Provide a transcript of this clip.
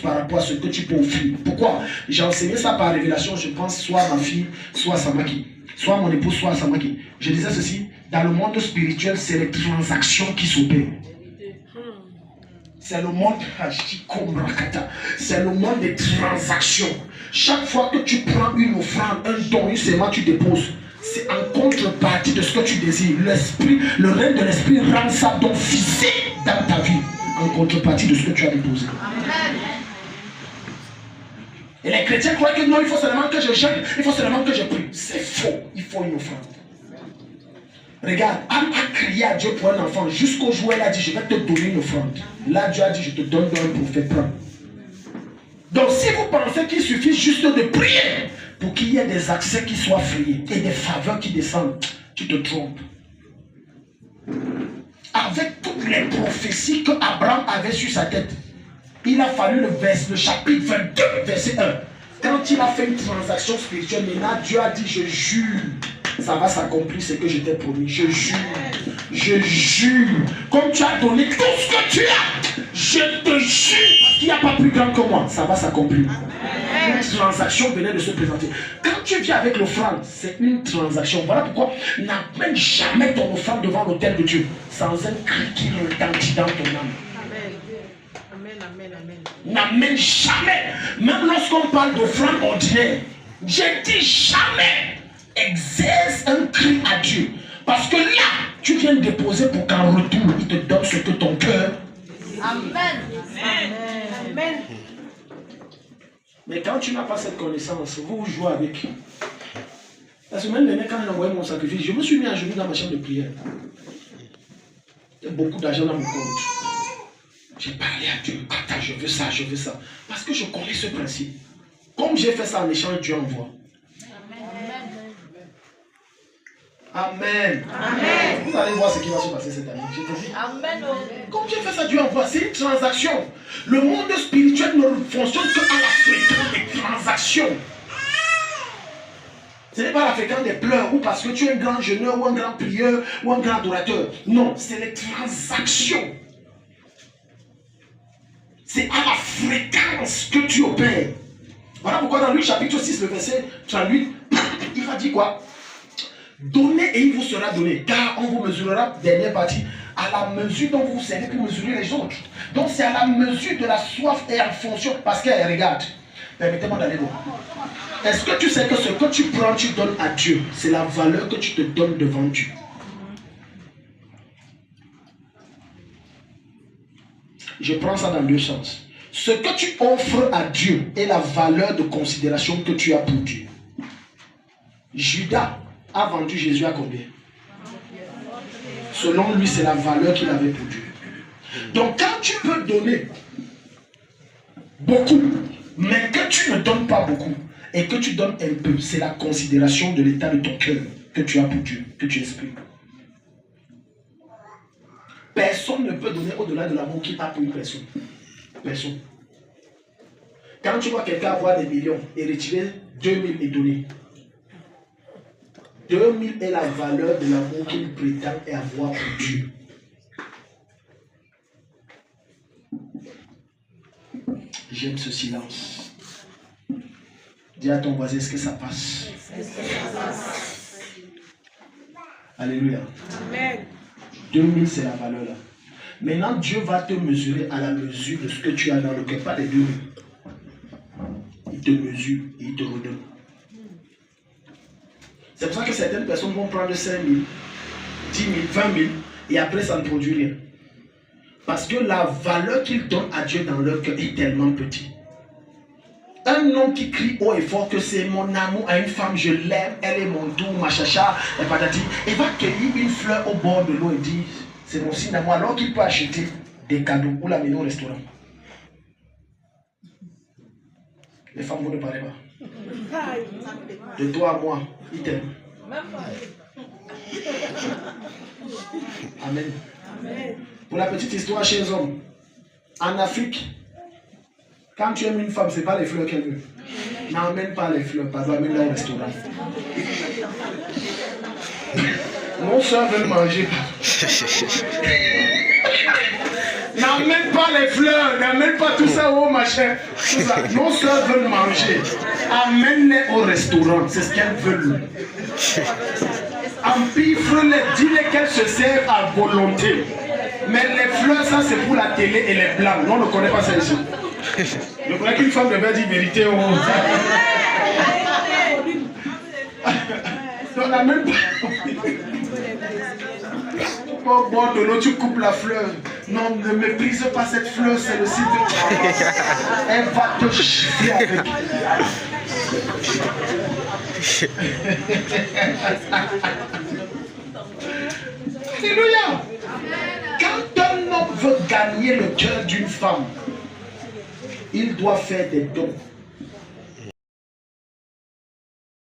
par rapport à ce que tu peux offrir. Pourquoi? J'ai enseigné ça par révélation, je pense, soit ma fille, soit Samaki. Soit mon épouse, soit Samaki. Je disais ceci, dans le monde spirituel, c'est les transactions qui s'opèrent. C'est le monde, c'est le monde des transactions. Chaque fois que tu prends une offrande, un don, une sémence, tu déposes. C'est en contrepartie de ce que tu désires. L'esprit, le règne de l'esprit rend ça donc physique dans ta vie. En contrepartie de ce que tu as déposé. Amen. Et les chrétiens croient que non, il faut seulement que je jeûne, il faut seulement que je prie. C'est faux, il faut une offrande. Regarde, Anne a crié à Dieu pour un enfant jusqu'au jour où elle a dit je vais te donner une offrande. Là, Dieu a dit je te donne un prophète, prends. Donc si vous pensez qu'il suffit juste de prier pour qu'il y ait des accès qui soient frayés et des faveurs qui descendent, tu te trompes. Avec toutes les prophéties que Abraham avait sur sa tête, il a fallu le chapitre 22, verset 1. Quand il a fait une transaction spirituelle, maintenant Dieu a dit je jure, ça va s'accomplir ce que je t'ai promis. Je jure, comme tu as donné tout ce que tu as, je te jure, parce qu'il n'y a pas plus grand que moi, ça va s'accomplir. Une transaction venait de se présenter. Quand tu viens avec l'offrande, c'est une transaction. Voilà pourquoi n'amène jamais ton offrande devant l'autel de Dieu sans un cri qui retentit dans ton âme. N'amène jamais, même lorsqu'on parle d'offrande ordinaire, je dis jamais, exerce un cri à Dieu. Parce que là, tu viens déposer pour qu'en retour, il te donne ce que ton cœur. Amen. Amen. Mais quand tu n'as pas cette connaissance, vous jouez avec. La semaine dernière, quand j'ai envoyé mon sacrifice, je me suis mis à genoux dans ma chambre de prière. Il y a beaucoup d'argent dans mon compte. J'ai parlé à Dieu. Attends, je veux ça, je veux ça. Parce que je connais ce principe. Comme j'ai fait ça en échange, Dieu envoie. Amen. Amen. Vous allez voir ce qui va se passer cette année. Je te dis. Amen. Comme j'ai fait ça, Dieu envoie. C'est une transaction. Le monde spirituel ne fonctionne qu'à la fréquence des transactions. Ce n'est pas la fréquence des pleurs ou parce que tu es un grand jeûneur ou un grand prieur ou un grand adorateur. Non, c'est les transactions. C'est à la fréquence que tu opères. Voilà pourquoi dans Luc chapitre 6, le verset 38, il va dire quoi? Donnez et il vous sera donné, car on vous mesurera, dernière partie, à la mesure dont vous savez pour mesurer les autres. Donc c'est à la mesure de la soif et en fonction, parce que regarde, permettez-moi d'aller loin. Est-ce que tu sais que ce que tu prends, tu donnes à Dieu, c'est la valeur que tu te donnes devant Dieu? Je prends ça dans deux sens. Ce que tu offres à Dieu est la valeur de considération que tu as pour Dieu. Judas a vendu Jésus à combien? Selon lui, c'est la valeur qu'il avait pour Dieu. Donc quand tu peux donner beaucoup, mais que tu ne donnes pas beaucoup, et que tu donnes un peu, c'est la considération de l'état de ton cœur que tu as pour Dieu, que tu exprimes. Personne ne peut donner au-delà de l'amour qu'il a pour une personne. Personne. Quand tu vois quelqu'un avoir des millions et retirer 2000 et donner, 2000 est la valeur de l'amour qu'il prétend avoir pour Dieu. J'aime ce silence. Dis à ton voisin, est-ce que ça passe? Alléluia. Amen. 2000, c'est la valeur là. Maintenant, Dieu va te mesurer à la mesure de ce que tu as dans le cœur, pas les 2000. Il te mesure et il te redonne. C'est pour ça que certaines personnes vont prendre 5 000, 10 000, 20 000 et après ça ne produit rien. Parce que la valeur qu'ils donnent à Dieu dans leur cœur est tellement petite. Un homme qui crie haut et fort que c'est mon amour à une femme, je l'aime, elle est mon doux, ma chacha, et patati, il va cueillir une fleur au bord de l'eau et dire c'est mon signe d'amour, alors qu'il peut acheter des cadeaux ou l'amener au restaurant. Les femmes, vous ne parlez pas. De toi à moi, il t'aime. Amen. Pour la petite histoire chez les hommes, en Afrique, quand tu aimes une femme, ce n'est pas les fleurs qu'elle veut. N'emmène pas les fleurs, pardon, amène-la au restaurant. Mon soeur veut manger. N'amène pas les fleurs, n'amène pas tout ça au machin. Tout ça. Nos soeurs veulent manger. Amène-les au restaurant, c'est ce qu'elles veulent. Empifre-les, dis-les qu'elles se servent à volonté. Mais les fleurs, ça c'est pour la télé et les blancs. Non, on ne connaît pas ça ici. Je crois qu'une femme devait dire vérité. Non, on n'a même pas. Oh bon, de l'eau, tu coupes la fleur. Non, ne méprise pas cette fleur, c'est le site de... Elle va te chier avec. Alléluia. Quand un homme veut gagner le cœur d'une femme, il doit faire des dons.